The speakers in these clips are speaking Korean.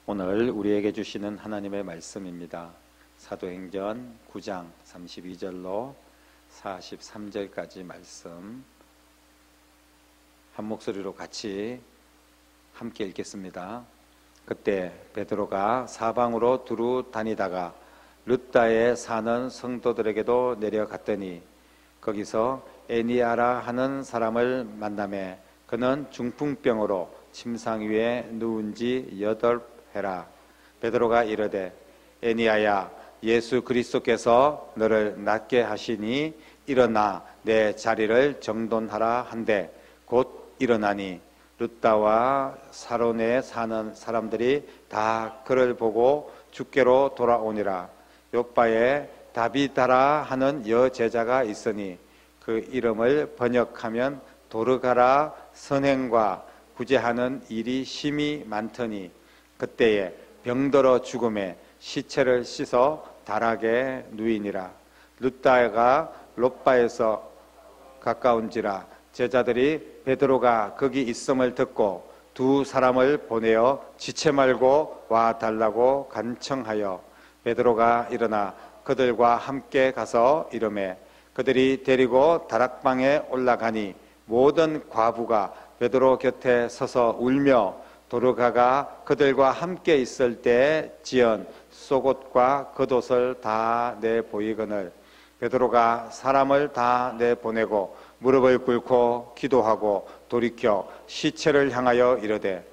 오늘 우리에게 주시는 하나님의 말씀입니다. 사도행전 9장 32절로 43절까지 말씀 한 목소리로 같이 함께 읽겠습니다. 그때 베드로가 사방으로 두루 다니다가 르다에 사는 성도들에게도 내려갔더니 거기서 에니아라 하는 사람을 만나매 그는 중풍병으로 침상 위에 누운 지 8해라. 베드로가 이르되 에니아야, 예수 그리스도께서 너를 낫게 하시니 일어나 내 자리를 정돈하라 한데 곧 일어나니 르다와 사론에 사는 사람들이 다 그를 보고 주께로 돌아오니라. 요바에 다비다라 하는 여제자가 있으니 그 이름을 번역하면 도르가라 선행과 구제하는 일이 심히 많더니 그때에 병들어 죽음에 시체를 씻어 다락에 누이니라. 르다가 롯바에서 가까운지라 제자들이 베드로가 거기 있음을 듣고 두 사람을 보내어 지체 말고 와 달라고 간청하여 베드로가 일어나 그들과 함께 가서 이르매 그들이 데리고 다락방에 올라가니 모든 과부가 베드로 곁에 서서 울며 도르가가 그들과 함께 있을 때 지은 속옷과 겉옷을 다 내보이거늘 베드로가 사람을 다 내보내고 무릎을 꿇고 기도하고 돌이켜 시체를 향하여 이르되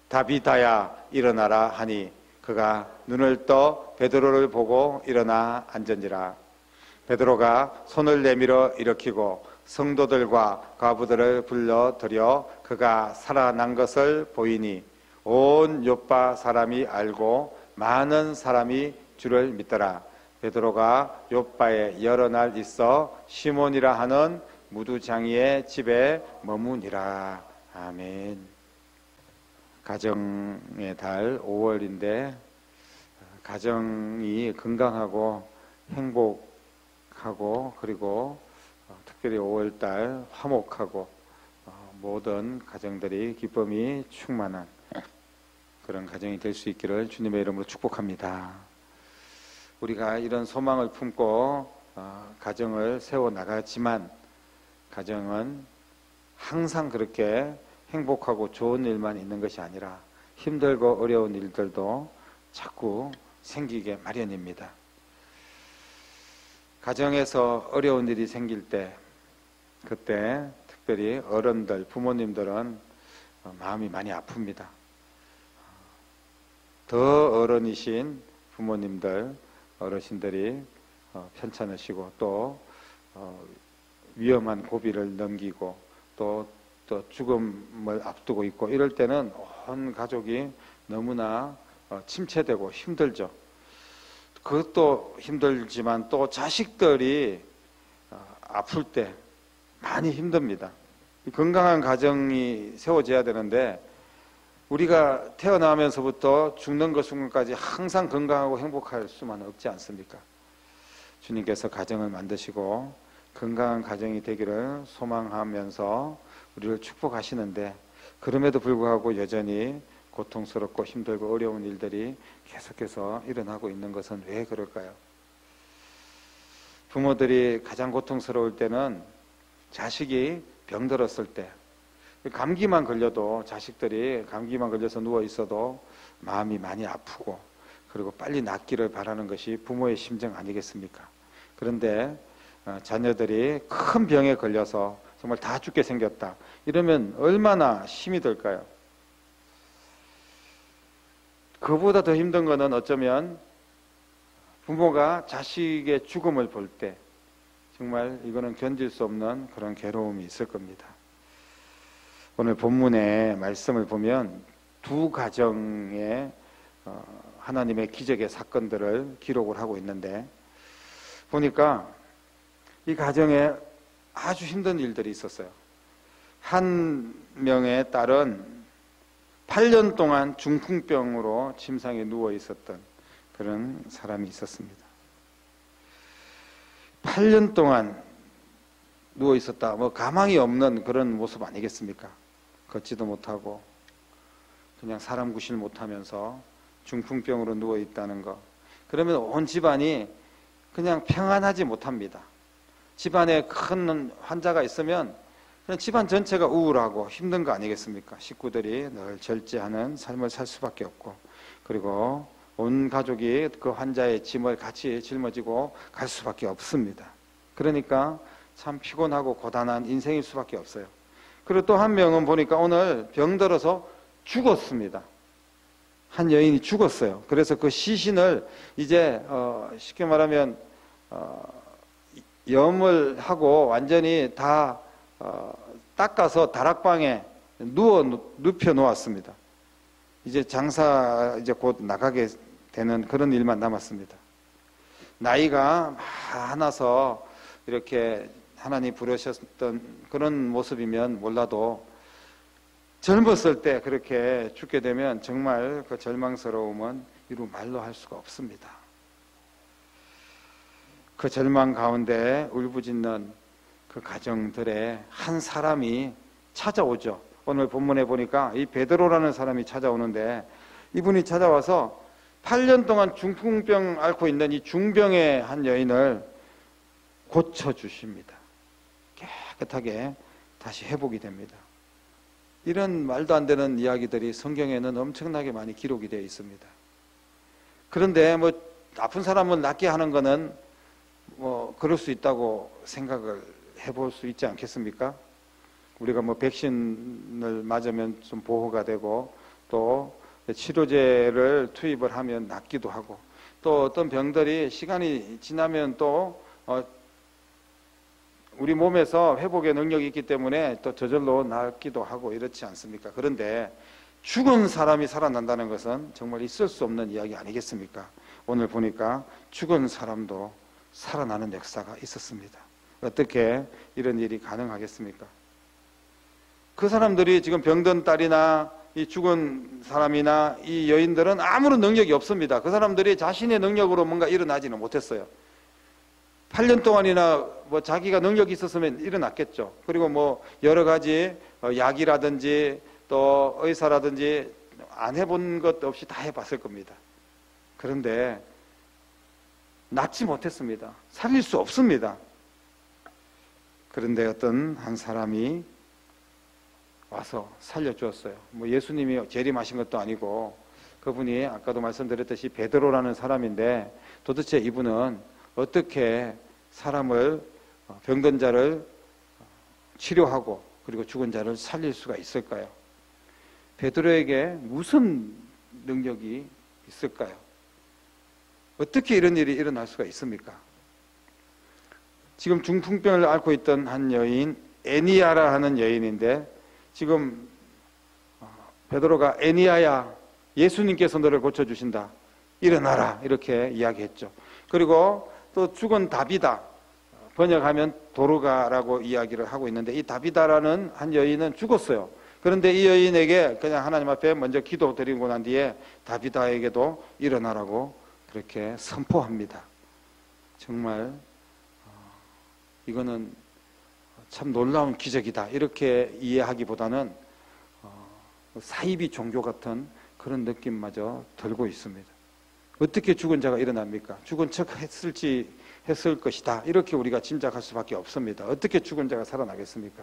다비다야 일어나라 하니 그가 눈을 떠 베드로를 보고 일어나 앉은지라. 베드로가 손을 내밀어 일으키고 성도들과 과부들을 불러들여 그가 살아난 것을 보이니 온 요파 사람이 알고 많은 사람이 주를 믿더라. 베드로가 요파에 여러 날 있어 시몬이라 하는 무두장이의 집에 머무니라. 아멘. 가정의 달 5월인데 가정이 건강하고 행복하고 그리고 특별히 5월달 화목하고 모든 가정들이 기쁨이 충만한 그런 가정이 될 수 있기를 주님의 이름으로 축복합니다. 우리가 이런 소망을 품고 가정을 세워나가지만 가정은 항상 그렇게 행복하고 좋은 일만 있는 것이 아니라 힘들고 어려운 일들도 자꾸 생기게 마련입니다. 가정에서 어려운 일이 생길 때 그때 특별히 어른들, 부모님들은 마음이 많이 아픕니다. 더 어른이신 부모님들, 어르신들이 편찮으시고 또 위험한 고비를 넘기고 또 죽음을 앞두고 있고 이럴 때는 온 가족이 너무나 침체되고 힘들죠. 그것도 힘들지만 또 자식들이 아플 때 많이 힘듭니다. 건강한 가정이 세워져야 되는데 우리가 태어나면서부터 죽는 것 순간까지 항상 건강하고 행복할 수만은 없지 않습니까? 주님께서 가정을 만드시고 건강한 가정이 되기를 소망하면서 우리를 축복하시는데 그럼에도 불구하고 여전히 고통스럽고 힘들고 어려운 일들이 계속해서 일어나고 있는 것은 왜 그럴까요? 부모들이 가장 고통스러울 때는 자식이 병들었을 때 감기만 걸려도 자식들이 감기만 걸려서 누워 있어도 마음이 많이 아프고 그리고 빨리 낫기를 바라는 것이 부모의 심정 아니겠습니까? 그런데 자녀들이 큰 병에 걸려서 정말 다 죽게 생겼다 이러면 얼마나 힘이 들까요? 그보다 더 힘든 거는 어쩌면 부모가 자식의 죽음을 볼 때 정말 이거는 견딜 수 없는 그런 괴로움이 있을 겁니다. 오늘 본문의 말씀을 보면 두 가정의 하나님의 기적의 사건들을 기록을 하고 있는데 보니까 이 가정에 아주 힘든 일들이 있었어요. 한 명의 딸은 8년 동안 중풍병으로 침상에 누워 있었던 그런 사람이 있었습니다. 8년 동안 누워 있었다. 가망이 없는 그런 모습 아니겠습니까? 걷지도 못하고 그냥 사람 구실 못하면서 중풍병으로 누워 있다는 거. 그러면 온 집안이 그냥 평안하지 못합니다. 집안에 큰 환자가 있으면 그냥 집안 전체가 우울하고 힘든 거 아니겠습니까? 식구들이 늘 절제하는 삶을 살 수밖에 없고, 그리고 온 가족이 그 환자의 짐을 같이 짊어지고 갈 수밖에 없습니다. 그러니까 참 피곤하고 고단한 인생일 수밖에 없어요. 그리고 또 한 명은 보니까 오늘 병들어서 죽었습니다. 한 여인이 죽었어요. 그래서 그 시신을 이제 쉽게 말하면 염을 하고 완전히 다 닦아서 다락방에 눕혀 놓았습니다. 이제 장사 이제 곧 나가게 되는 그런 일만 남았습니다. 나이가 많아서 이렇게 하나님 부르셨던 그런 모습이면 몰라도 젊었을 때 그렇게 죽게 되면 정말 그 절망스러움은 이루 말로 할 수가 없습니다. 그 절망 가운데 울부짖는 그 가정들의 한 사람이 찾아오죠. 오늘 본문에 보니까 이 베드로라는 사람이 찾아오는데, 이분이 찾아와서 8년 동안 중풍병 앓고 있는 이 중병의 한 여인을 고쳐주십니다. 깨끗하게 다시 회복이 됩니다. 이런 말도 안 되는 이야기들이 성경에는 엄청나게 많이 기록이 되어 있습니다. 그런데 뭐 아픈 사람을 낫게 하는 거는 뭐 그럴 수 있다고 생각을 해볼 수 있지 않겠습니까? 우리가 뭐 백신을 맞으면 좀 보호가 되고, 또 치료제를 투입을 하면 낫기도 하고, 또 어떤 병들이 시간이 지나면 또 우리 몸에서 회복의 능력이 있기 때문에 또 저절로 낫기도 하고 이렇지 않습니까? 그런데 죽은 사람이 살아난다는 것은 정말 있을 수 없는 이야기 아니겠습니까? 오늘 보니까 죽은 사람도 살아나는 역사가 있었습니다. 어떻게 이런 일이 가능하겠습니까? 그 사람들이 지금 병든 딸이나 이 죽은 사람이나 이 여인들은 아무런 능력이 없습니다. 그 사람들이 자신의 능력으로 뭔가 일어나지는 못했어요. 8년 동안이나 뭐 자기가 능력이 있었으면 일어났겠죠. 그리고 뭐 여러 가지 약이라든지 또 의사라든지 안 해본 것 없이 다 해봤을 겁니다. 그런데 낫지 못했습니다. 살릴 수 없습니다. 그런데 어떤 한 사람이 와서 살려주었어요. 뭐 예수님이 재림하신 것도 아니고, 그분이 아까도 말씀드렸듯이 베드로라는 사람인데, 도대체 이분은 어떻게 사람을, 병든 자를 치료하고 그리고 죽은 자를 살릴 수가 있을까요? 베드로에게 무슨 능력이 있을까요? 어떻게 이런 일이 일어날 수가 있습니까? 지금 중풍병을 앓고 있던 한 여인, 애니야라 하는 여인인데, 지금 베드로가 애니야야, 예수님께서 너를 고쳐주신다, 일어나라, 이렇게 이야기했죠. 그리고 또 죽은 다비다, 번역하면 도르가라고 이야기를 하고 있는데, 이 다비다라는 한 여인은 죽었어요. 그런데 이 여인에게 그냥 하나님 앞에 먼저 기도 드리고 난 뒤에 다비다에게도 일어나라고 그렇게 선포합니다. 정말 이거는 참 놀라운 기적이다, 이렇게 이해하기보다는 사이비 종교 같은 그런 느낌마저 들고 있습니다. 어떻게 죽은 자가 일어납니까? 죽은 척 했을 것이다, 이렇게 우리가 짐작할 수밖에 없습니다. 어떻게 죽은 자가 살아나겠습니까?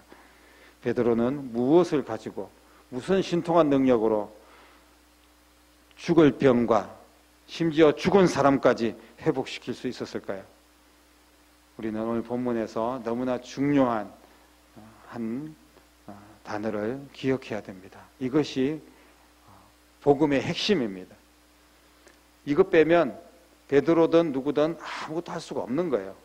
베드로는 무엇을 가지고, 무슨 신통한 능력으로 죽을 병과 심지어 죽은 사람까지 회복시킬 수 있었을까요? 우리는 오늘 본문에서 너무나 중요한 한 단어를 기억해야 됩니다. 이것이 복음의 핵심입니다. 이것 빼면 베드로든 누구든 아무것도 할 수가 없는 거예요.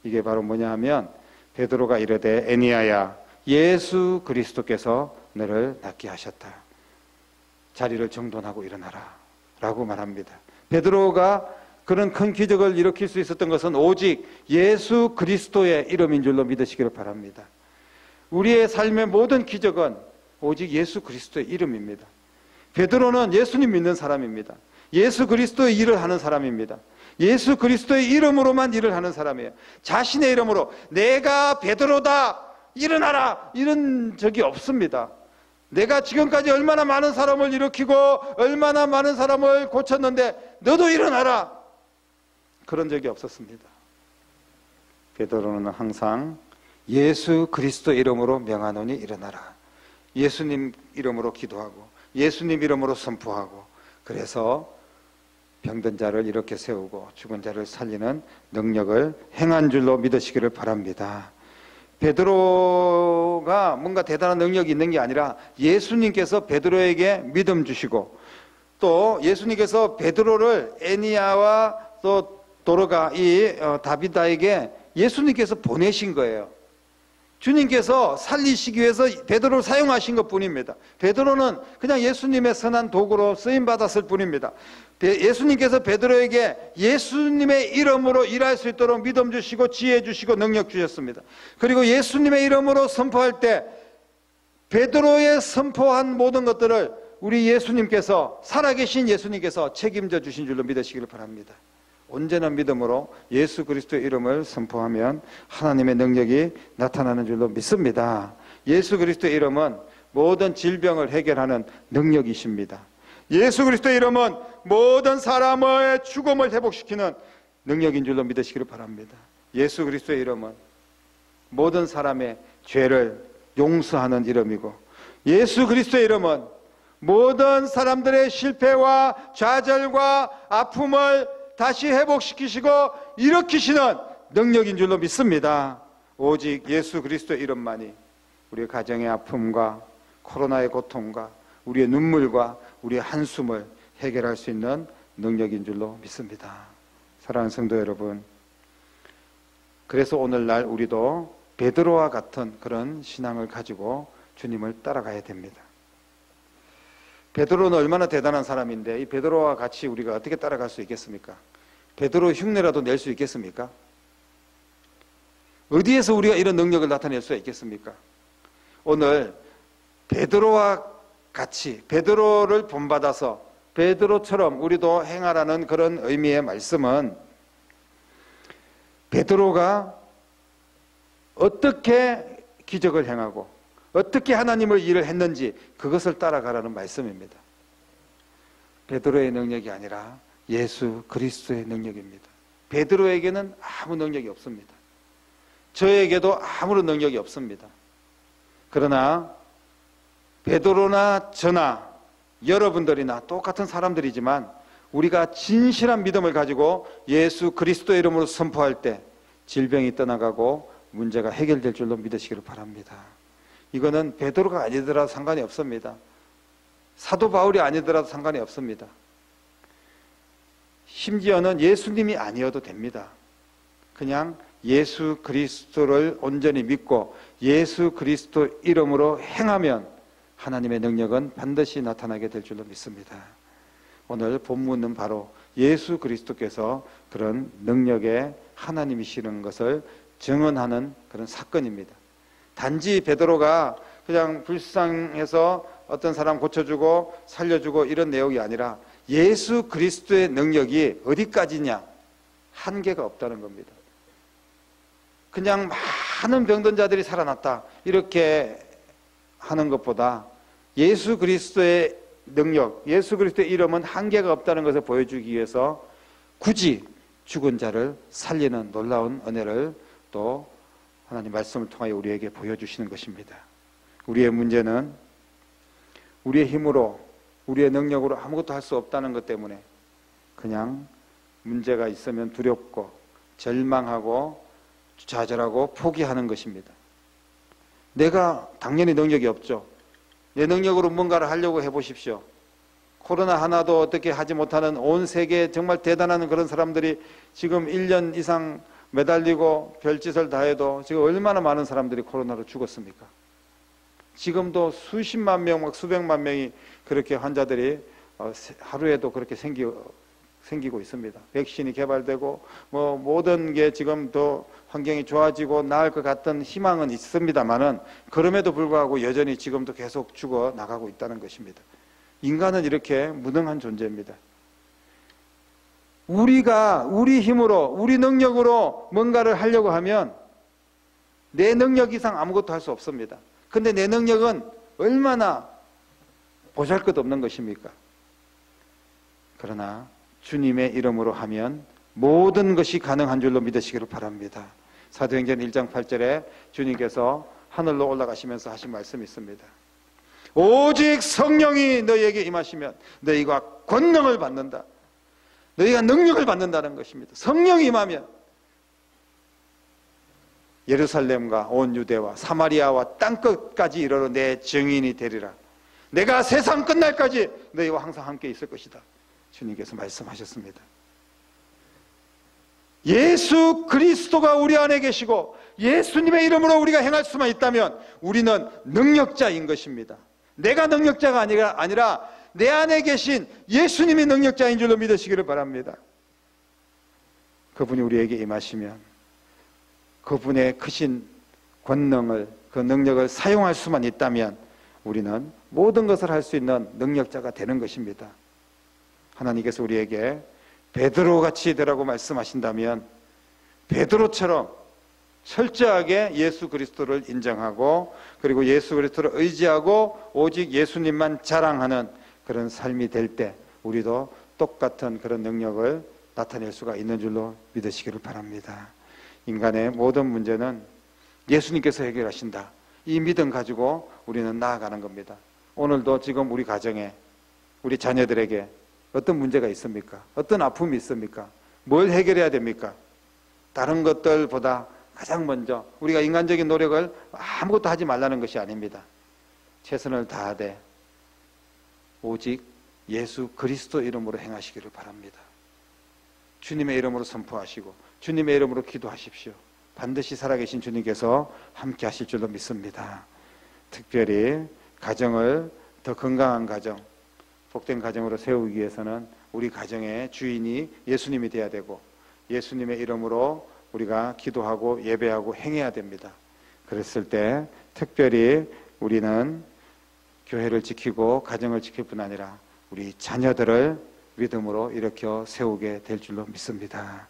이게 바로 뭐냐 하면, 베드로가 이르되 애니야야, 예수 그리스도께서 너를 낫게 하셨다, 자리를 정돈하고 일어나라 라고 말합니다. 베드로가 그런 큰 기적을 일으킬 수 있었던 것은 오직 예수 그리스도의 이름인 줄로 믿으시기를 바랍니다. 우리의 삶의 모든 기적은 오직 예수 그리스도의 이름입니다. 베드로는 예수님 믿는 사람입니다. 예수 그리스도의 일을 하는 사람입니다. 예수 그리스도의 이름으로만 일을 하는 사람이에요. 자신의 이름으로 내가 베드로다, 일어나라, 이런 적이 없습니다. 내가 지금까지 얼마나 많은 사람을 일으키고 얼마나 많은 사람을 고쳤는데 너도 일어나라. 그런 적이 없었습니다. 베드로는 항상 예수 그리스도 이름으로 명하노니 일어나라. 예수님 이름으로 기도하고 예수님 이름으로 선포하고, 그래서 병든 자를 일으켜 세우고 죽은 자를 살리는 능력을 행한 줄로 믿으시기를 바랍니다. 베드로가 뭔가 대단한 능력이 있는 게 아니라 예수님께서 베드로에게 믿음 주시고, 또 예수님께서 베드로를 에니야와 또 도로가 이 다비다에게 예수님께서 보내신 거예요. 주님께서 살리시기 위해서 베드로를 사용하신 것 뿐입니다. 베드로는 그냥 예수님의 선한 도구로 쓰임받았을 뿐입니다. 예수님께서 베드로에게 예수님의 이름으로 일할 수 있도록 믿음 주시고 지혜 주시고 능력 주셨습니다. 그리고 예수님의 이름으로 선포할 때 베드로의 선포한 모든 것들을 우리 예수님께서, 살아계신 예수님께서 책임져 주신 줄로 믿으시기를 바랍니다. 온전한 믿음으로 예수 그리스도의 이름을 선포하면 하나님의 능력이 나타나는 줄로 믿습니다. 예수 그리스도의 이름은 모든 질병을 해결하는 능력이십니다. 예수 그리스도의 이름은 모든 사람의 죽음을 회복시키는 능력인 줄로 믿으시기를 바랍니다. 예수 그리스도의 이름은 모든 사람의 죄를 용서하는 이름이고, 예수 그리스도의 이름은 모든 사람들의 실패와 좌절과 아픔을 다시 회복시키시고 일으키시는 능력인 줄로 믿습니다. 오직 예수 그리스도의 이름만이 우리의 가정의 아픔과 코로나의 고통과 우리의 눈물과 우리의 한숨을 해결할 수 있는 능력인 줄로 믿습니다. 사랑하는 성도 여러분, 그래서 오늘날 우리도 베드로와 같은 그런 신앙을 가지고 주님을 따라가야 됩니다. 베드로는 얼마나 대단한 사람인데 이 베드로와 같이 우리가 어떻게 따라갈 수 있겠습니까? 베드로 흉내라도 낼 수 있겠습니까? 어디에서 우리가 이런 능력을 나타낼 수 있겠습니까? 오늘 베드로와 같이 베드로를 본받아서 베드로처럼 우리도 행하라는 그런 의미의 말씀은, 베드로가 어떻게 기적을 행하고 어떻게 하나님을 일을 했는지 그것을 따라가라는 말씀입니다. 베드로의 능력이 아니라 예수 그리스도의 능력입니다. 베드로에게는 아무 능력이 없습니다. 저에게도 아무런 능력이 없습니다. 그러나 베드로나 저나 여러분들이나 똑같은 사람들이지만 우리가 진실한 믿음을 가지고 예수 그리스도의 이름으로 선포할 때 질병이 떠나가고 문제가 해결될 줄로 믿으시기를 바랍니다. 이거는 베드로가 아니더라도 상관이 없습니다. 사도 바울이 아니더라도 상관이 없습니다. 심지어는 예수님이 아니어도 됩니다. 그냥 예수 그리스도를 온전히 믿고 예수 그리스도 이름으로 행하면 하나님의 능력은 반드시 나타나게 될 줄로 믿습니다. 오늘 본문은 바로 예수 그리스도께서 그런 능력의 하나님이시는 것을 증언하는 그런 사건입니다. 단지 베드로가 그냥 불쌍해서 어떤 사람 고쳐주고 살려주고 이런 내용이 아니라 예수 그리스도의 능력이 어디까지냐? 한계가 없다는 겁니다. 그냥 많은 병든 자들이 살아났다 이렇게 하는 것보다 예수 그리스도의 능력, 예수 그리스도의 이름은 한계가 없다는 것을 보여주기 위해서 굳이 죽은 자를 살리는 놀라운 은혜를 또 하나님 말씀을 통하여 우리에게 보여주시는 것입니다. 우리의 문제는 우리의 힘으로 우리의 능력으로 아무것도 할 수 없다는 것 때문에 그냥 문제가 있으면 두렵고 절망하고 좌절하고 포기하는 것입니다. 내가 당연히 능력이 없죠. 내 능력으로 뭔가를 하려고 해보십시오. 코로나 하나도 어떻게 하지 못하는 온 세계에 정말 대단한 그런 사람들이 지금 1년 이상 매달리고 별짓을 다 해도 지금 얼마나 많은 사람들이 코로나로 죽었습니까? 지금도 수십만 명, 막 수백만 명이 그렇게 환자들이 하루에도 그렇게 생기고 있습니다. 백신이 개발되고 뭐 모든 게 지금 더 환경이 좋아지고 나을 것 같은 희망은 있습니다만은 그럼에도 불구하고 여전히 지금도 계속 죽어 나가고 있다는 것입니다. 인간은 이렇게 무능한 존재입니다. 우리가 우리 힘으로 우리 능력으로 뭔가를 하려고 하면 내 능력 이상 아무것도 할 수 없습니다. 근데 내 능력은 얼마나 보잘것없는 것입니까? 그러나 주님의 이름으로 하면 모든 것이 가능한 줄로 믿으시기를 바랍니다. 사도행전 1장 8절에 주님께서 하늘로 올라가시면서 하신 말씀이 있습니다. 오직 성령이 너희에게 임하시면 너희가 권능을 받는다. 너희가 능력을 받는다는 것입니다. 성령이 임하면 예루살렘과 온 유대와 사마리아와 땅끝까지 이르러 내 증인이 되리라. 내가 세상 끝날까지 너희와 항상 함께 있을 것이다. 주님께서 말씀하셨습니다. 예수 그리스도가 우리 안에 계시고 예수님의 이름으로 우리가 행할 수만 있다면 우리는 능력자인 것입니다. 내가 능력자가 아니라 내 안에 계신 예수님이 능력자인 줄로 믿으시기를 바랍니다. 그분이 우리에게 임하시면 그분의 크신 권능을, 그 능력을 사용할 수만 있다면 우리는 모든 것을 할 수 있는 능력자가 되는 것입니다. 하나님께서 우리에게 베드로같이 되라고 말씀하신다면 베드로처럼 철저하게 예수 그리스도를 인정하고 그리고 예수 그리스도를 의지하고 오직 예수님만 자랑하는 그런 삶이 될 때 우리도 똑같은 그런 능력을 나타낼 수가 있는 줄로 믿으시기를 바랍니다. 인간의 모든 문제는 예수님께서 해결하신다. 이 믿음 가지고 우리는 나아가는 겁니다. 오늘도 지금 우리 가정에 우리 자녀들에게 어떤 문제가 있습니까? 어떤 아픔이 있습니까? 뭘 해결해야 됩니까? 다른 것들보다 가장 먼저 우리가 인간적인 노력을 아무것도 하지 말라는 것이 아닙니다. 최선을 다하되 오직 예수 그리스도 이름으로 행하시기를 바랍니다. 주님의 이름으로 선포하시고 주님의 이름으로 기도하십시오. 반드시 살아계신 주님께서 함께 하실 줄로 믿습니다. 특별히 가정을 더 건강한 가정, 복된 가정으로 세우기 위해서는 우리 가정의 주인이 예수님이 되어야 되고 예수님의 이름으로 우리가 기도하고 예배하고 행해야 됩니다. 그랬을 때 특별히 우리는 교회를 지키고 가정을 지킬 뿐 아니라 우리 자녀들을 믿음으로 일으켜 세우게 될 줄로 믿습니다.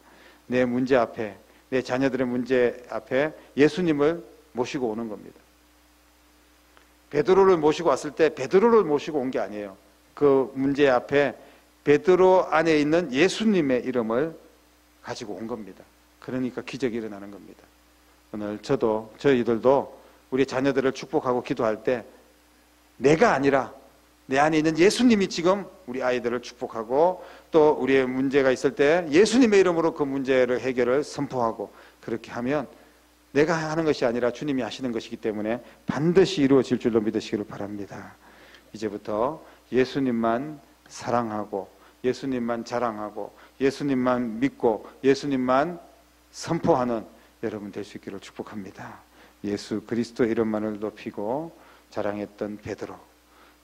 내 문제 앞에, 내 자녀들의 문제 앞에 예수님을 모시고 오는 겁니다. 베드로를 모시고 왔을 때 베드로를 모시고 온 게 아니에요. 그 문제 앞에 베드로 안에 있는 예수님의 이름을 가지고 온 겁니다. 그러니까 기적이 일어나는 겁니다. 오늘 저희들도 우리 자녀들을 축복하고 기도할 때 내가 아니라 내 안에 있는 예수님이 지금 우리 아이들을 축복하고 또 우리의 문제가 있을 때 예수님의 이름으로 그 문제를 해결을 선포하고 그렇게 하면 내가 하는 것이 아니라 주님이 하시는 것이기 때문에 반드시 이루어질 줄로 믿으시기를 바랍니다. 이제부터 예수님만 사랑하고 예수님만 자랑하고 예수님만 믿고 예수님만 선포하는 여러분 될 수 있기를 축복합니다. 예수 그리스도 이름만을 높이고 자랑했던 베드로,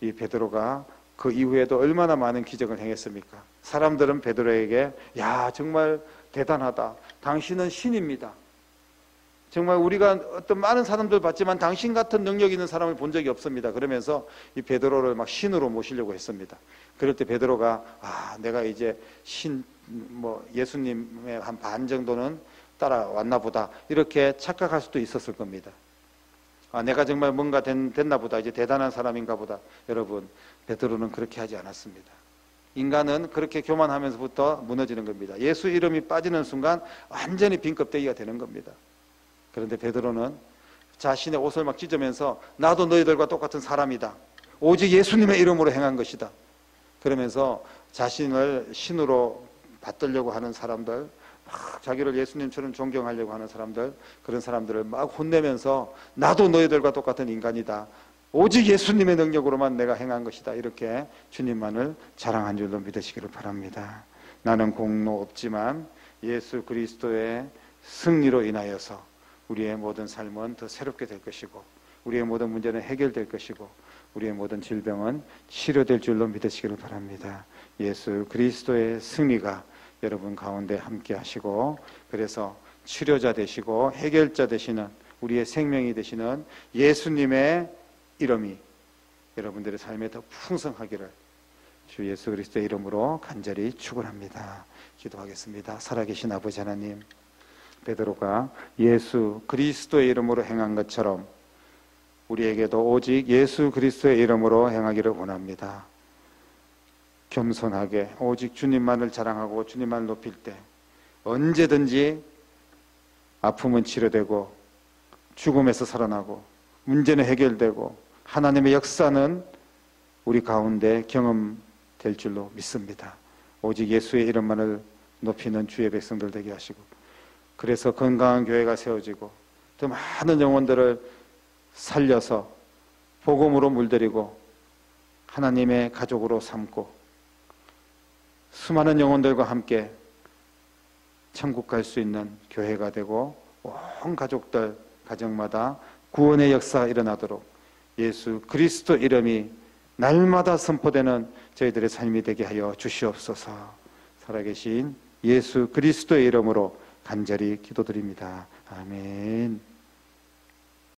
이 베드로가 그 이후에도 얼마나 많은 기적을 행했습니까? 사람들은 베드로에게 야 정말 대단하다, 당신은 신입니다, 정말 우리가 어떤 많은 사람들 봤지만 당신 같은 능력 있는 사람을 본 적이 없습니다. 그러면서 이 베드로를 막 신으로 모시려고 했습니다. 그럴 때 베드로가 내가 이제 예수님의 한 반 정도는 따라왔나 보다 이렇게 착각할 수도 있었을 겁니다. 내가 정말 뭔가 됐나 보다, 이제 대단한 사람인가 보다. 여러분, 베드로는 그렇게 하지 않았습니다. 인간은 그렇게 교만하면서부터 무너지는 겁니다. 예수 이름이 빠지는 순간 완전히 빈 껍데기가 되는 겁니다. 그런데 베드로는 자신의 옷을 막 찢으면서 나도 너희들과 똑같은 사람이다, 오직 예수님의 이름으로 행한 것이다 그러면서 자신을 신으로 받들려고 하는 사람들, 막 자기를 예수님처럼 존경하려고 하는 사람들, 그런 사람들을 막 혼내면서 나도 너희들과 똑같은 인간이다, 오직 예수님의 능력으로만 내가 행한 것이다, 이렇게 주님만을 자랑한 줄로 믿으시기를 바랍니다. 나는 공로 없지만 예수 그리스도의 승리로 인하여서 우리의 모든 삶은 더 새롭게 될 것이고 우리의 모든 문제는 해결될 것이고 우리의 모든 질병은 치료될 줄로 믿으시기를 바랍니다. 예수 그리스도의 승리가 여러분 가운데 함께 하시고 그래서 치료자 되시고 해결자 되시는 우리의 생명이 되시는 예수님의 이름이 여러분들의 삶에 더 풍성하기를 주 예수 그리스도의 이름으로 간절히 축원합니다. 기도하겠습니다. 살아계신 아버지 하나님, 베드로가 예수 그리스도의 이름으로 행한 것처럼 우리에게도 오직 예수 그리스도의 이름으로 행하기를 원합니다. 겸손하게 오직 주님만을 자랑하고 주님만을 높일 때 언제든지 아픔은 치료되고 죽음에서 살아나고 문제는 해결되고 하나님의 역사는 우리 가운데 경험될 줄로 믿습니다. 오직 예수의 이름만을 높이는 주의 백성들 되게 하시고, 그래서 건강한 교회가 세워지고 더 많은 영혼들을 살려서 복음으로 물들이고 하나님의 가족으로 삼고 수많은 영혼들과 함께 천국 갈 수 있는 교회가 되고 온 가족들 가정마다 구원의 역사가 일어나도록 예수 그리스도 이름이 날마다 선포되는 저희들의 삶이 되게 하여 주시옵소서. 살아계신 예수 그리스도의 이름으로 간절히 기도드립니다. 아멘.